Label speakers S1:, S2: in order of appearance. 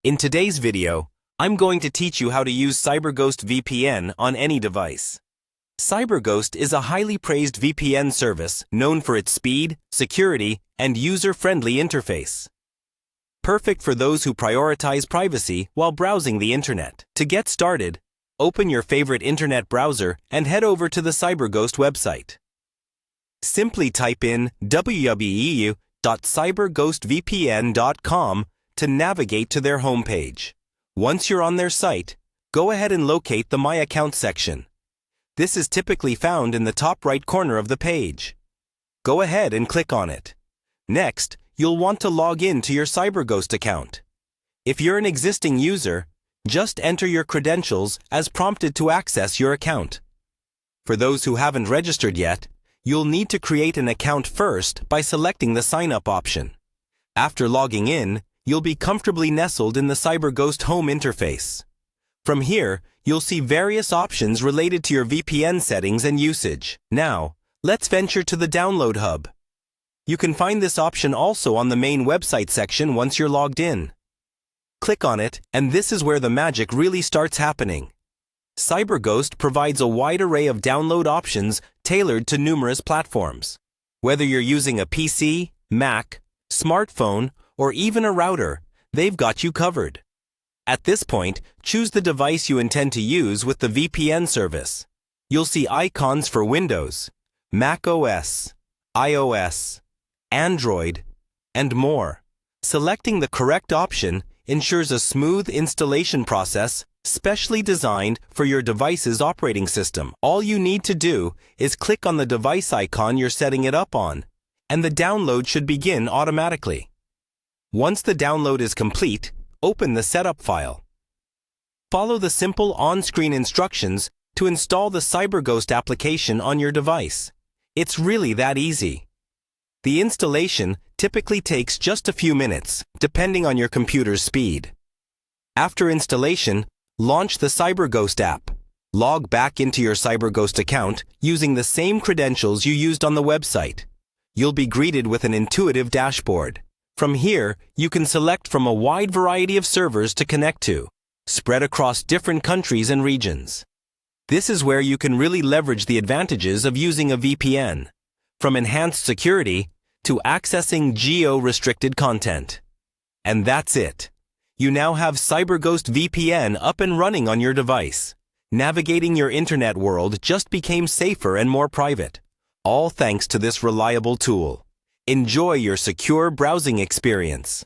S1: In today's video, I'm going to teach you how to use Cyberghost VPN on any device. Cyberghost is a highly praised VPN service known for its speed, security, and user-friendly interface. Perfect for those who prioritize privacy while browsing the internet. To get started, open your favorite internet browser and head over to the Cyberghost website. Simply type in www.cyberghostvpn.com to navigate to their homepage. Once you're on their site, go ahead and locate the My Account section. This is typically found in the top right corner of the page. Go ahead and click on it. Next, you'll want to log in to your Cyberghost account. If you're an existing user, just enter your credentials as prompted to access your account. For those who haven't registered yet, you'll need to create an account first by selecting the Sign Up option. After logging in, you'll be comfortably nestled in the Cyberghost home interface. From here, you'll see various options related to your VPN settings and usage. Now, let's venture to the Download Hub. You can find this option also on the main website section once you're logged in. Click on it, and this is where the magic really starts happening. Cyberghost provides a wide array of download options tailored to numerous platforms. Whether you're using a PC, Mac, smartphone, or even a router, they've got you covered. At this point, choose the device you intend to use with the VPN service. You'll see icons for Windows, Mac OS, iOS, Android, and more. Selecting the correct option ensures a smooth installation process specially designed for your device's operating system. All you need to do is click on the device icon you're setting it up on, and the download should begin automatically. Once the download is complete, open the setup file. Follow the simple on-screen instructions to install the Cyberghost application on your device. It's really that easy. The installation typically takes just a few minutes, depending on your computer's speed. After installation, launch the Cyberghost app. Log back into your Cyberghost account using the same credentials you used on the website. You'll be greeted with an intuitive dashboard. From here, you can select from a wide variety of servers to connect to, spread across different countries and regions. This is where you can really leverage the advantages of using a VPN, from enhanced security to accessing geo-restricted content. And that's it. You now have Cyberghost VPN up and running on your device. Navigating your internet world just became safer and more private, all thanks to this reliable tool. Enjoy your secure browsing experience.